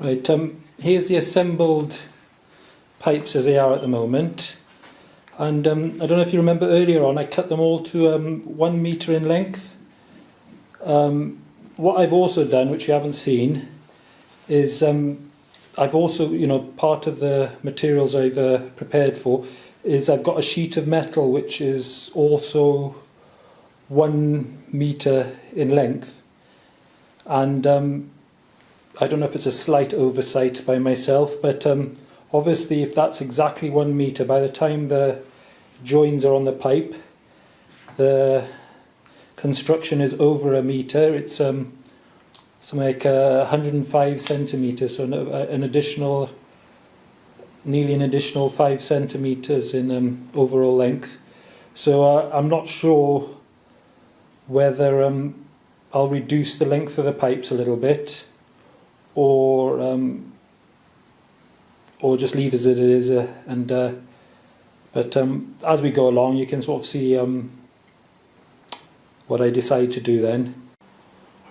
Right, here's the assembled pipes as they are at the moment, and I don't know if you remember earlier on I cut them all to 1 metre in length. What I've also done, which you haven't seen, is I've also, part of the materials I've prepared for is I've got a sheet of metal which is also 1 metre in length, and I don't know if it's a slight oversight by myself, but obviously if that's exactly 1 metre, by the time the joins are on the pipe, the construction is over 1 metre. It's something like 105 centimetres, so nearly an additional 5 centimetres in overall length. So I'm not sure whether I'll reduce the length of the pipes a little bit, or just leave as it is, but as we go along you can sort of see what I decide to do then.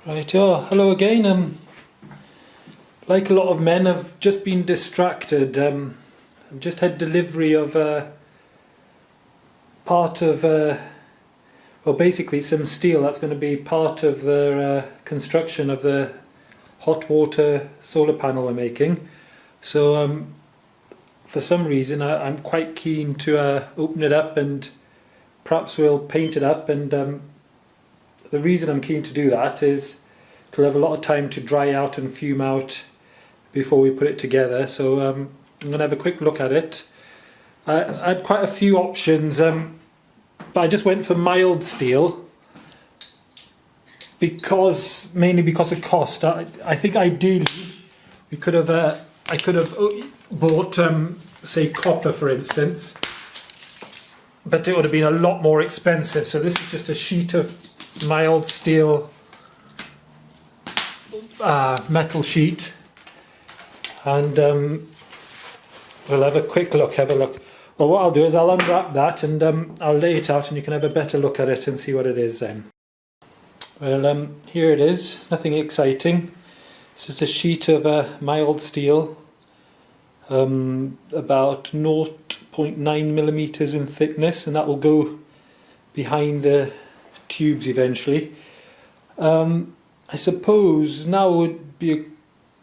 Right, hello again. Like a lot of men, I've just been distracted. I've just had delivery of part of well, basically some steel that's going to be part of the construction of the hot water solar panel we're making. So for some reason I'm quite keen to open it up, and perhaps we'll paint it up, and the reason I'm keen to do that is to have a lot of time to dry out and fume out before we put it together. So I'm going to have a quick look at it. I had quite a few options, but I just went for mild steel, mainly because of cost. I think ideally we could have I could have bought say copper, for instance, but it would have been a lot more expensive. So this is just a sheet of mild steel metal sheet, and we'll have a quick look, Well, what I'll do is I'll unwrap that and I'll lay it out, and you can have a better look at it and see what it is then. Well, here it is. It's nothing exciting. It's just a sheet of mild steel, about 0.9 millimeters in thickness, and that will go behind the tubes eventually. I suppose now would be,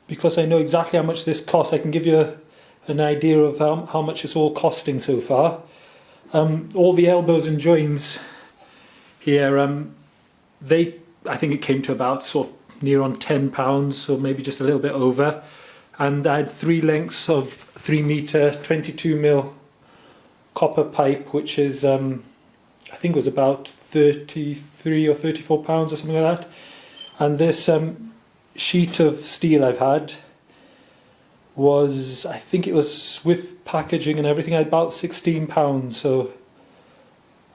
because I know exactly how much this costs, I can give you an idea of how much it's all costing so far. All the elbows and joins here, I think it came to about sort of near on £10, or maybe just a little bit over, and I had 3 lengths of 3 metre 22mm copper pipe, which is I think it was about £33 or £34 or something like that. And this sheet of steel I've had was, I think it was with packaging and everything, about £16. So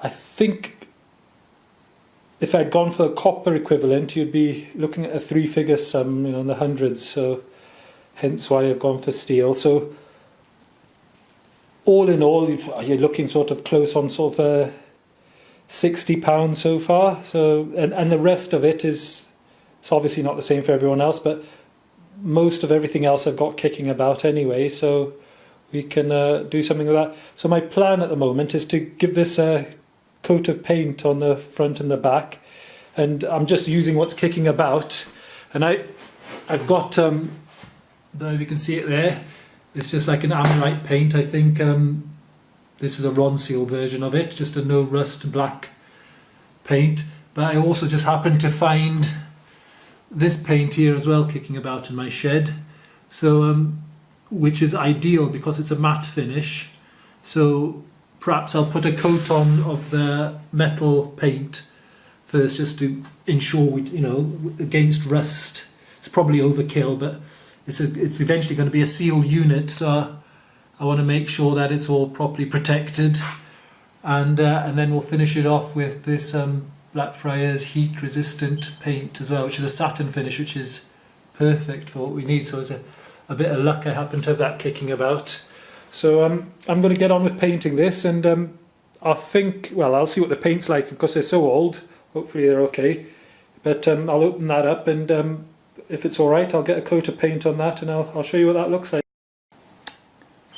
I think if I'd gone for a copper equivalent, you'd be looking at a 3-figure sum, in the hundreds. So hence why I've gone for steel. So all in all, you're looking sort of close on sort of £60 so far. So and the rest of it is, it's obviously not the same for everyone else, but most of everything else I've got kicking about anyway, so we can do something with that. So my plan at the moment is to give this a coat of paint on the front and the back, and I'm just using what's kicking about, and I've got, I don't know if you can see it there, it's just like an Ammonite paint. I think this is a Ronseal version of it, just a no rust black paint, but I also just happened to find this paint here as well kicking about in my shed, so which is ideal because it's a matte finish. So perhaps I'll put a coat on of the metal paint first, just to ensure we, against rust. It's probably overkill, but it's eventually going to be a sealed unit, so I want to make sure that it's all properly protected, and then we'll finish it off with this Blackfriars heat resistant paint as well, which is a satin finish, which is perfect for what we need. So it's a bit of luck I happen to have that kicking about. So I'm going to get on with painting this, and I'll see what the paint's like, because they're so old. Hopefully they're okay, but I'll open that up and if it's alright, I'll get a coat of paint on that and I'll show you what that looks like.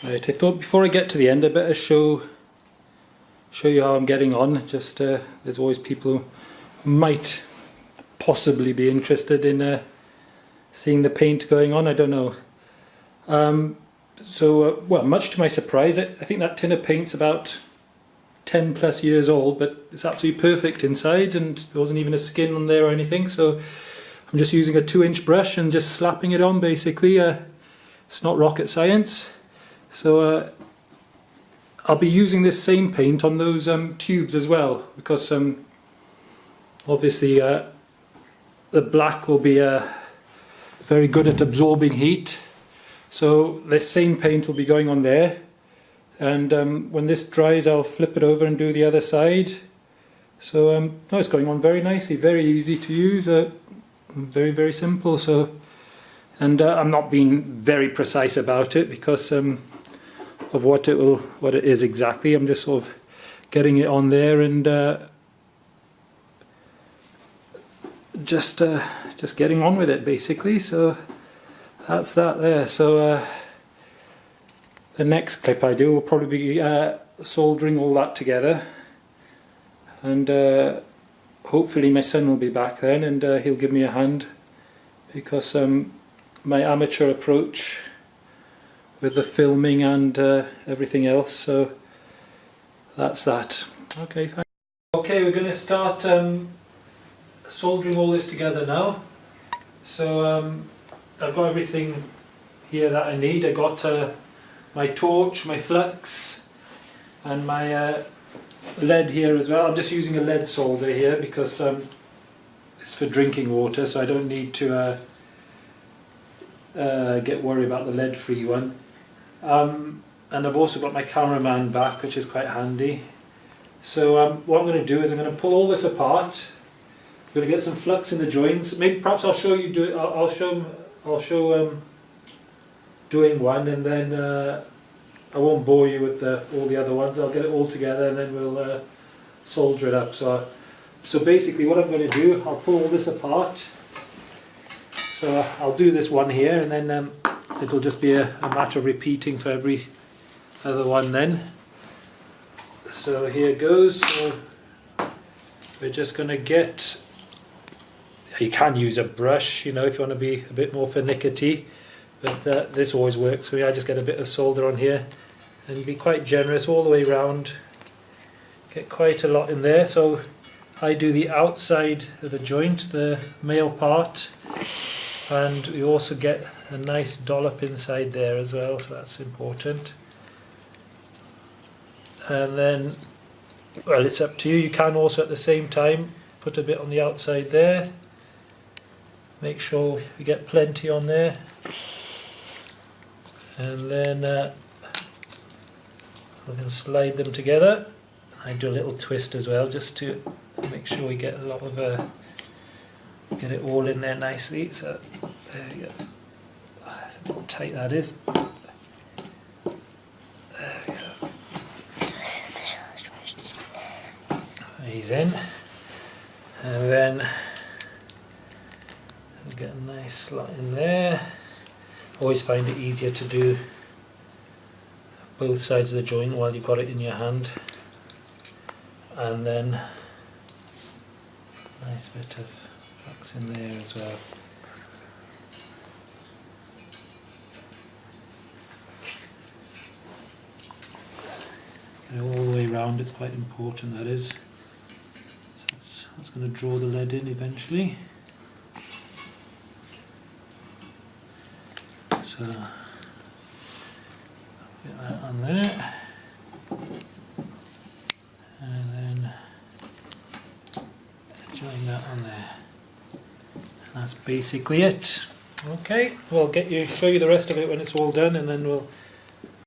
Right, I thought before I get to the end I better show you how I'm getting on. Just there's always people who might possibly be interested in seeing the paint going on, I don't know. Well, much to my surprise, I think that tin of paint's about 10 plus years old, but it's absolutely perfect inside and there wasn't even a skin on there or anything, so I'm just using a 2-inch brush and just slapping it on basically. It's not rocket science. So I'll be using this same paint on those tubes as well, because obviously the black will be very good at absorbing heat. So this same paint will be going on there, and when this dries I'll flip it over and do the other side. So no, it's going on very nicely, very easy to use, very, very simple. So, and I'm not being very precise about it because of what it is exactly. I'm just sort of getting it on there and just getting on with it basically. So that's that there. So the next clip I do will probably be soldering all that together, and hopefully my son will be back then and he'll give me a hand, because my amateur approach with the filming and everything else. So that's that. Okay, thanks. Okay, we're going to start soldering all this together now. So I've got everything here that I need. I got my torch, my flux, and my lead here as well. I'm just using a lead solder here because it's for drinking water, so I don't need to get worried about the lead-free one. And I've also got my cameraman back, which is quite handy. So what I'm going to do is I'm going to pull all this apart. I'm going to get some flux in the joints. Maybe perhaps I'll show you do it. I'll show doing one, and then I won't bore you with all the other ones. I'll get it all together and then we'll solder it up. So basically what I'm going to do, I'll pull all this apart. So I'll do this one here, and then it'll just be a matter of repeating for every other one then. So here goes. So we're just going to get, you can use a brush, you know, if you want to be a bit more finicky, but this always works for me. I just get a bit of solder on here and be quite generous all the way around, get quite a lot in there. So I do the outside of the joint, the male part, and we also get a nice dollop inside there as well, so that's important. And then, well, it's up to you. You can also at the same time put a bit on the outside there. Make sure you get plenty on there. And then we can slide them together. I do a little twist as well, just to make sure we get a lot of get it all in there nicely. So there you go. That's a bit tight, that is. There we go. He's in, and then we'll get a nice slot in there. Always find it easier to do both sides of the joint while you've got it in your hand, and then nice bit of flux in there as well. Get it all the way around, it's quite important, that is. So that's going to draw the lead in eventually. So get that on there, and then join that on there. And that's basically it. Okay, we'll show you the rest of it when it's all done, and then we'll